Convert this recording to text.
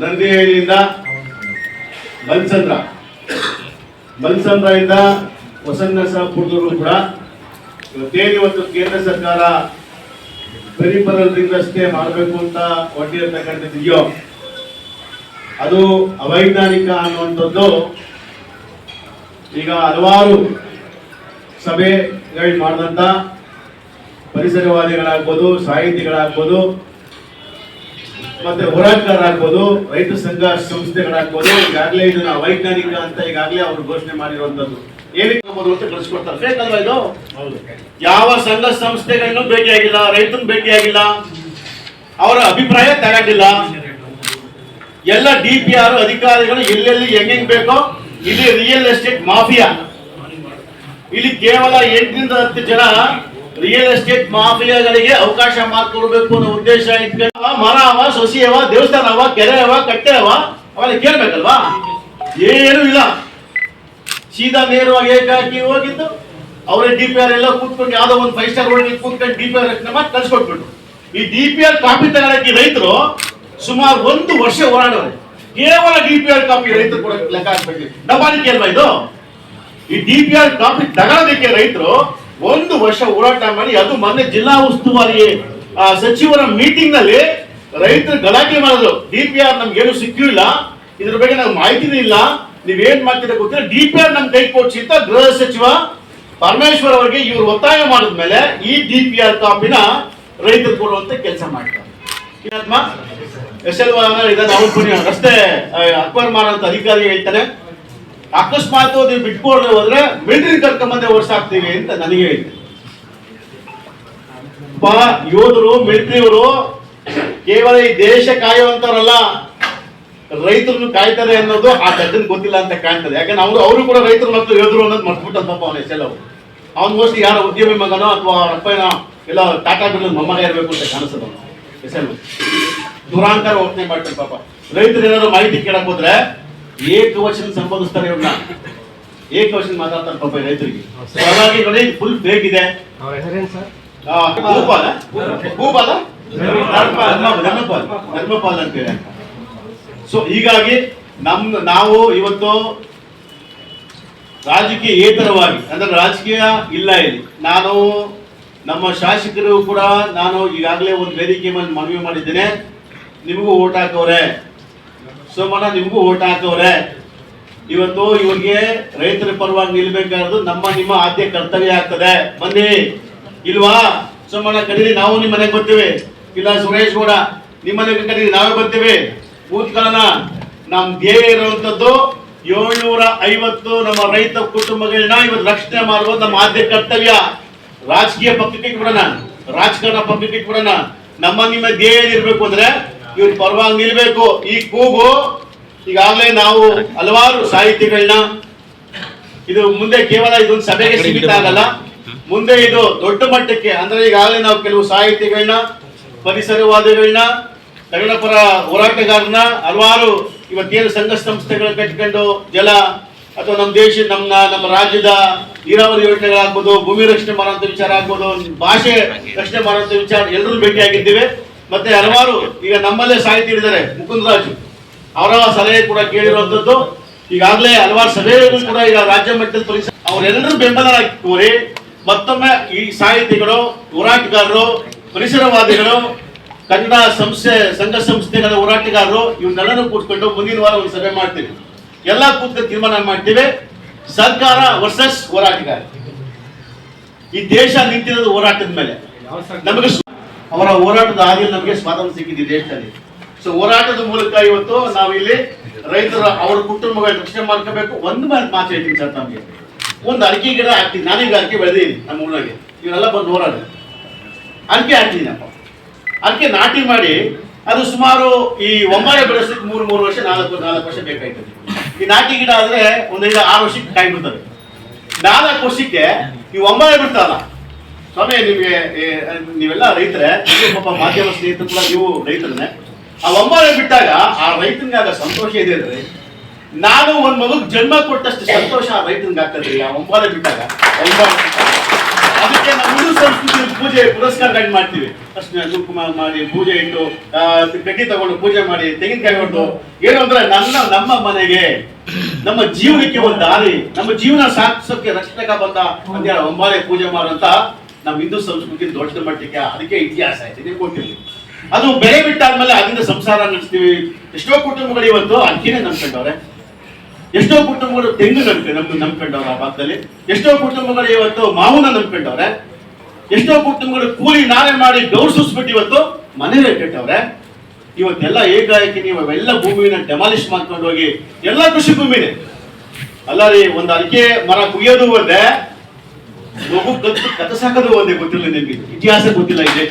ನಂದಿಹಳ್ಳಿಯಿಂದ ಮಲ್ಸಂದ್ರದಿಂದ ಹೊಸನ್ನಸಪುರದವರು ಕೂಡ ಇವತ್ತು ಕೇಂದ್ರ ಸರ್ಕಾರ ಪೆರಿಫೆರಲ್ ರಿಂಗ್ ರಸ್ತೆ ಮಾಡಬೇಕು ಅಂತ ಹೊರಟಿರತಕ್ಕಂಥದ್ದಿದೆಯೋ ಅದು ಅವೈಜ್ಞಾನಿಕ ಅನ್ನುವಂಥದ್ದು ಈಗ ಹಲವಾರು ಸಭೆಗಳು ಮಾಡಿದಂಥ ಪರಿಸರವಾದಿಗಳಾಗ್ಬೋದು, ಸಾಹಿತಿಗಳಾಗ್ಬೋದು, ಮತ್ತೆ ಹೋರಾಟಗಾರರಾಗ್ಬೋದು, ರೈತ ಸಂಘ ಸಂಸ್ಥೆಗಳಾಗ್ಬೋದು, ಈಗಾಗಲೇ ಇದನ್ನ ಅವೈಜ್ಞಾನಿಕ ಅಂತ ಈಗಾಗಲೇ ಅವರು ಘೋಷಣೆ ಮಾಡಿರುವಂತದ್ದು. ಏನಕ್ಕೆ ಅಂತ ಕಳಿಸ್ಕೊಡ್ತಾರೆ. ಫೇಕ್ ಅಲ್ವಾ ಇದು? ಯಾವ ಸಂಘ ಸಂಸ್ಥೆಗಳನ್ನು ಭೇಟಿಯಾಗಿಲ್ಲ, ರೈತನ ಭೇಟಿಯಾಗಿಲ್ಲ, ಅವರ ಅಭಿಪ್ರಾಯ ತಗೊಂಡಿಲ್ಲ. ಎಲ್ಲ DPR ಅಧಿಕಾರಿಗಳು ಎಲ್ಲೆಲ್ಲಿ ಹೆಂಗ್ ಬೇಕೋ, ಇಲ್ಲಿ ರಿಯಲ್ ಎಸ್ಟೇಟ್ ಮಾಫಿಯಾ, ಇಲ್ಲಿ ಕೇವಲ 8 ರಿಂದ 10 ಜನ ರಿಯಲ್ ಎಸ್ಟೇಟ್ ಮಾಫಿಯಾಗಳಿಗೆ ಅವಕಾಶ ಮಾಡಿಕೊಡ್ಬೇಕು ಅನ್ನೋ ಉದ್ದೇಶ ಇಟ್ಕೊಂಡು ಮರ ಅವ, ಸೊಸಿ ಅವ, ದೇವಸ್ಥಾನ ಅವ, ಕೆರೆ ಅವ, ಕಟ್ಟೆ ಅವ, ಅವೆಲ್ಲ ಕೇಳ್ಬೇಕಲ್ವಾ? ಏನೂ ಇಲ್ಲ. ಸೀದಾ ನೇರವಾಗಿ ಏಕಾಕಿ ಹೋಗಿದ್ದು ಅವರೇ DPR ಎಲ್ಲ ಕೂತ್ಕೊಂಡು ಯಾವ್ದೋ ಒಂದು 5 ಸ್ಟಾರ್ ಹೋಟೆಲ್ ಕೂತ್ಕೊಂಡು DPR ರಚನೆ ಮಾಡಿ ಕಳ್ಸಿಕೊಟ್ಬಿಟ್ಟು ಈ DPR ಕಾಪಿ ತಗೊಳಕ್ಕೆ ರೈತರು ಸುಮಾರು 1 ವರ್ಷ ಹೋರಾಡೋರೆ. ಕೇವಲ DPR ಕಾಪಿ ರೈತರು ಕೂಡ ಲೆಕ್ಕ ಹಾಕ್ಬೇಕು. ದಬ್ಬಾಳಿಕೆ ಅಲ್ವಾ ಇದು? ಈ DPR ಕಾಪಿ ತಗೊಳ್ಳೋದಕ್ಕೆ ರೈತರು 1 ವರ್ಷ ಹೋರಾಟ ಮಾಡಿ, ಅದು ಮೊನ್ನೆ ಜಿಲ್ಲಾ ಉಸ್ತುವಾರಿ ಸಚಿವರ ಮೀಟಿಂಗ್ ನಲ್ಲಿ ರೈತರು ಗಲಾಟೆ ಮಾಡಿದ್ರು. DPR ನಮ್ಗೇನು ಸಿಕ್ಕಿಲ್ಲ, ಇದ್ರ ಬಗ್ಗೆ ನಮ್ಗೆ ಮಾಹಿತಿನೇ ಇಲ್ಲ, ನೀವೇನ್ ಮಾಡ್ತೀರ ಗೊತ್ತಿಲ್ಲ, DPR ನಮ್ ಕೈ ಕೊಡ್ಸಿ ಅಂತ ಗೃಹ ಸಚಿವ ಪರಮೇಶ್ವರ್ ಅವರಿಗೆ ಇವರು ಒತ್ತಾಯ ಮಾಡಿದ್ಮೇಲೆ ಈ DPR ಕಾಪಿನ ರೈತರು ಕೊಡುವಂತ ಕೆಲಸ ಮಾಡ್ತಾರೆ. SL ರಸ್ತೆ ಅಕ್ವೈರ್ ಮಾಡುವಂತ ಅಧಿಕಾರಿ ಹೇಳ್ತಾನೆ, ಅಕಸ್ಮಾತ್ ನೀವು ಬಿಟ್ಕೊಂಡು ಹೋದ್ರೆ ಮಿಲಿಟರಿ ಕರ್ಕೊಂಬಂದೆ ಓಡಿಸಾಕ್ತೀವಿ ಅಂತ ನನಗೆ ಹೇಳ್ತಾರೆ. ಯೋಧರು, ಮಿಲಿಟರಿಯವರು ಕೇವಲ ಈ ದೇಶ ಕಾಯುವಂತವರಲ್ಲ, ರೈತರನ್ನು ಕಾಯ್ತಾರೆ ಅನ್ನೋದು ಆ ದಡ್ಡನ್ ಗೊತ್ತಿಲ್ಲ ಅಂತ ಕಾಣ್ತದೆ. ಯಾಕಂದ್ರೆ ಅವರು ಕೂಡ ರೈತರು ಮತ್ತು ಯೋಧರು ಅನ್ನೋದು ಮರ್ತ್ಬಿಟ್ಟಂತ ಅವನ SL ಅವ್ನು ಮೋಸ್ಟ್ಲಿ ಯಾರೋ ಉದ್ಯಮಿ ಮಗನೋ ಅಥವಾ ಅಪ್ಪನ ಎಲ್ಲ ಟಾಟಾ ಬಿಲ್ ಮೊಮ್ಮಗ ಇರಬೇಕು ಅಂತ ಕಾಣಿಸ್ತದ. SL ದುರಾಂಕಾರ ವರ್ತನೆ ಮಾಡ್ತಾರೆ. ಪಾಪ ರೈತರು ಏನಾದ್ರು ಮಾಹಿತಿ ಕೇಳಕ್ ಹೋದ್ರೆ ಏಕವಚನ ಸಂಬೋಧಿಸ್ತಾರೆ, ಇವ್ರನ್ನ ಏಕವಚನ ಮಾತಾಡ್ತಾರೆ ಪಾಪ ರೈತರಿಗೆ. ಹಾಗಾಗಿ ನೋಡಿ ಫುಲ್ ಫೇಕ್ ಇದೆ. ಧರ್ಮಪಾಲ್ ಅಂತೇಳಿ. ಸೊ ಹೀಗಾಗಿ ನಾವು ಇವತ್ತು ರಾಜಕೀಯೇತರವಾಗಿ, ಅಂದ್ರೆ ರಾಜಕೀಯ ಇಲ್ಲ ಇಲ್ಲಿ. ನಾನು ನಮ್ಮ ಶಾಸಕರು ಕೂಡ ನಾನು ಈಗಾಗಲೇ ಒಂದು ವೇದಿಕೆ ಮೇಲೆ ಮನವಿ ಮಾಡಿದ್ದೇನೆ, ನಿಮಗೂ ಓಟ್ ಹಾಕವ್ರೆ, ಸೋಮಣ್ಣ ನಿಮಗೂ ಓಟ್ ಹಾಕವ್ರೆ. ಇವತ್ತು ಇವ್ರಿಗೆ ರೈತರ ಪರವಾಗಿ ನಿಲ್ಬೇಕಾದ್ರು ನಿಮ್ಮ ಆದ್ಯ ಕರ್ತವ್ಯ ಆಗ್ತದೆ. ಬನ್ನಿ, ಇಲ್ವಾ ಸೋಮಣ್ಣ ಕರೀರಿ, ನಾವು ನಿಮ್ಮ ಮನೆಗೆ ಬರ್ತೀವಿ. ಇಲ್ಲ ಸುರೇಶ್ ಗೌಡ ನಿಮ್ಮ ಮನೆಗೆ ಕರೀರಿ, ನಾವೇ ಬರ್ತೀವಿ. ಕೂತ್ಕೊಳ್ಳೋಣ. ನಮ್ ಧ್ಯೇಯ ಇರುವಂತದ್ದು 750 ನಮ್ಮ ರೈತ ಕುಟುಂಬಗಳನ್ನ ಇವತ್ತು ರಕ್ಷಣೆ ಮಾಡುವುದು ನಮ್ಮ ಆದ್ಯ ಕರ್ತವ್ಯ. ರಾಜಕೀಯ ಪಕ್ಷಕ್ಕೆ ಬಿಡೋಣ, ರಾಜಕಾರಣ ಪಕ್ಷಕ್ಕೆ ಬಿಡೋಣ. ನಿಮ್ಮ ಧ್ಯೇಯ ಇರ್ಬೇಕು ಅಂದ್ರೆ ಇವ್ರ ಪರವಾಗಿ ನಿಲ್ಬೇಕು. ಈ ಕೂಗು ಈಗಾಗಲೇ ನಾವು ಹಲವಾರು ಸಾಹಿತಿಗಳನ್ನ, ಇದು ಮುಂದೆ ಕೇವಲ ಇದೊಂದು ಸಭೆಗೆ ಸೀಮಿತ ಆಗಲ್ಲ, ಮುಂದೆ ಇದು ದೊಡ್ಡ ಮಟ್ಟಕ್ಕೆ, ಅಂದ್ರೆ ಈಗಾಗಲೇ ನಾವು ಕೆಲವು ಸಾಹಿತಿಗಳನ್ನ, ಪರಿಸರವಾದಿಗಳನ್ನ, ಕನ್ನಡಪರ ಹೋರಾಟಗಾರನ, ಹಲವಾರು ಇವತ್ತೇನು ಸಂಘ ಸಂಸ್ಥೆಗಳು ಕಟ್ಕೊಂಡು ಜಲ ಅಥವಾ ನಮ್ಮ ದೇಶ ನಮ್ಮ ರಾಜ್ಯದ ನೀರಾವರಿ ಯೋಜನೆಗಳಾಗ್ಬೋದು, ಭೂಮಿ ರಕ್ಷಣೆ ಮಾಡುವಂತ ವಿಚಾರ ಆಗ್ಬೋದು, ಭಾಷೆ ರಕ್ಷಣೆ ಮಾಡುವಂತ ವಿಚಾರ ಎಲ್ಲರೂ ಭೇಟಿಯಾಗಿದ್ದೇವೆ. ಮತ್ತೆ ಹಲವಾರು ಈಗ ನಮ್ಮಲ್ಲೇ ಸಾಹಿತಿ ಇದ್ದಾರೆ, ಮುಕುಂದರಾಜು ಅವರ ಸಲಹೆ ಕೂಡ ಕೇಳಿರುವಂತದ್ದು. ಈಗಾಗಲೇ ಹಲವಾರು ಸಭೆಗಳು ಕೂಡ ಈಗ ರಾಜ್ಯ ಮಟ್ಟದಲ್ಲಿ ಅವರೆಲ್ಲರೂ ಬೆಂಬಲರಾಗಿ ಕೋರಿ ಮತ್ತೊಮ್ಮೆ ಈ ಸಾಹಿತಿಗಳು, ಹೋರಾಟಗಾರರು, ಪರಿಸರವಾದಿಗಳು, ಕನ್ನಡ ಸಂಘ ಸಂಸ್ಥೆಗಳ ಹೋರಾಟಗಾರರು ಇವನ್ನೆಲ್ಲರೂ ಕೂತ್ಕೊಂಡು ಮುಂದಿನ ವಾರ ಒಂದು ಸಭೆ ಮಾಡ್ತೀವಿ. ಎಲ್ಲ ಕೂತ್ಕೊಂಡು ತೀರ್ಮಾನ ಮಾಡ್ತೀವಿ, ಸರ್ಕಾರ ವರ್ಸಸ್ ಹೋರಾಟಗಾರ. ಈ ದೇಶ ನಿಂತಿರೋದು ಹೋರಾಟದ ಮೇಲೆ. ನಮಗೆ ಅವರ ಹೋರಾಟದ ಹಾದಿಯಲ್ಲಿ ನಮಗೆ ಸ್ವಾತಂತ್ರ್ಯ ಸಿಕ್ಕಿದೆ ದೇಶದಲ್ಲಿ. ಸೊ ಹೋರಾಟದ ಮೂಲಕ ಇವತ್ತು ನಾವು ಇಲ್ಲಿ ರೈತರ ಅವ್ರ ಕುಟುಂಬಗಳ ರಕ್ಷಣೆ ಮಾಡ್ಕೋಬೇಕು. ಒಂದು ಮಾತು ಹೇಳ್ತೀನಿ ಸರ್, ನಮಗೆ ಒಂದು ಅಡಿಕೆ ಗಿಡ ಹಾಕ್ತೀನಿ. ನಾನೀಗ ಅಡಿಕೆ ಬೆಳೆದೀನಿ ನಮ್ಮ ಊರಾಗೆ, ಇವರೆಲ್ಲ ಬಂದು ಹೋರಾಡ ಅಡಿಕೆ ಹಾಕ್ತೀನಪ್ಪ. ಅಡಿಕೆ ನಾಟಿ ಮಾಡಿ ಅದು ಸುಮಾರು ಈ ಒಂಬಾಳೆ ಬೆಳೆಸಲಿಕ್ಕೆ 3 ವರ್ಷ 4 ವರ್ಷ ಬೇಕಾಯ್ತದೆ. ಈ ನಾಟಿ ಗಿಡ ಆದ್ರೆ ಒಂದು 5-6 ವರ್ಷಕ್ಕೆ ಕಾಯಿ ಬಿಡ್ತದೆ. 4 ವರ್ಷಕ್ಕೆ ಈ ಒಂಬಾಳೆ ಬಿಡ್ತಾರಲ್ಲ ಸ್ವಾಮಿ. ನೀವೆಲ್ಲ ರೈತರೇ, ಪಾಪ ಮಾಧ್ಯಮ ಸ್ನೇಹಿತರು ಕೂಡ ನೀವು ರೈತರನ್ನೇ. ಆ ಒಂಬಾಳೆ ಬಿಟ್ಟಾಗ ಆ ರೈತನಿಗೆ ಆಗ ಸಂತೋಷ ಇದೆ ರೀ. ನಾನು ಒಂದ್ ಮಗು ಜನ್ಮ ಕೊಟ್ಟಷ್ಟು ಸಂತೋಷ ಆ ರೈತನಿಗೆ ಆಗ್ತದ್ರಿ ಆ ಒಂಬಾಳೆ ಬಿಟ್ಟಾಗ. ಅದಕ್ಕೆ ನಾವು ಹಿಂದೂ ಸಂಸ್ಕೃತಿಯಲ್ಲಿ ಪೂಜೆ ಪುರಸ್ಕಾರಗಳನ್ನ ಮಾಡ್ತೀವಿ. ಅಷ್ಟೇ ಕುಂಕುಮ ಮಾಡಿ ಪೂಜೆ ಇಟ್ಟು ಕಟ್ಟಿ ತಗೊಂಡು ಪೂಜೆ ಮಾಡಿ ತೆಂಗಿನಕಾಯಿ ಹೊಟ್ಟು ಏನು ಅಂದ್ರೆ ನಮ್ಮ ಮನೆಗೆ ನಮ್ಮ ಜೀವನಕ್ಕೆ ಒಂದು ದಾರಿ, ನಮ್ಮ ಜೀವನ ಸಾಗಿಸೋಕೆ ರಕ್ಷಕ ಬಂದ ಅಂತ ಒಂಬಾಳೆ ಪೂಜೆ ಮಾಡುವಂತ ನಮ್ಮ ಹಿಂದೂ ಸಂಸ್ಕೃತಿ ದೊಡ್ಡ ಮಟ್ಟಕ್ಕೆ ಅದಕ್ಕೆ ಇತಿಹಾಸ ಐತೆ ನೀವು ಕೊಟ್ಟಿರ್ಲಿ. ಅದು ಬೆಳೆ ಬಿಟ್ಟಾದ್ಮೇಲೆ ಅದರಿಂದ ಸಂಸಾರ ನಡೆಸ್ತೀವಿ. ಎಷ್ಟೋ ಕುಟುಂಬಗಳು ಇವತ್ತು ಅಕ್ಕಿನೇ ನಂಬ್ಕೊಂಡವ್ರೆ, ಎಷ್ಟೋ ಕುಟುಂಬಗಳು ತೆಂಗು ನಂಬ್ಕೊಂಡವ್ರ ಆ ಭಾಗದಲ್ಲಿ, ಎಷ್ಟೋ ಕುಟುಂಬಗಳು ಇವತ್ತು ಮಾವುನ ನಂಬ್ಕೊಂಡವ್ರೆ, ಎಷ್ಟೋ ಕುಟುಂಬಗಳು ಕೂಲಿ ನಾವೇ ಮಾಡಿ ಗೌರವಿಸ್ಬಿಟ್ಟು ಇವತ್ತು ಮನೆ ಕಟ್ಟವ್ರೆ. ಇವತ್ತೆಲ್ಲ ಏಕಾಏಕಿ ನೀವು ಅವೆಲ್ಲ ಭೂಮಿನ ಡೆಮಾಲಿಷ್ ಮಾಡ್ಕೊಂಡು ಹೋಗಿ ಎಲ್ಲ ಕೃಷಿ ಭೂಮಿನೇ ಅಲ್ಲ ರೀ. ಒಂದು ಅಡಿಕೆ ಮರ ಕುಯ್ಯೋದು ಒಂದೇ, ಮಗು ಕತ್ತು ಕತ್ತಸಾಕೋದು ಒಂದೇ. ಗೊತ್ತಿಲ್ಲ ನಿಮ್ಗೆ, ಇತಿಹಾಸ ಗೊತ್ತಿಲ್ಲ ಇದೆ.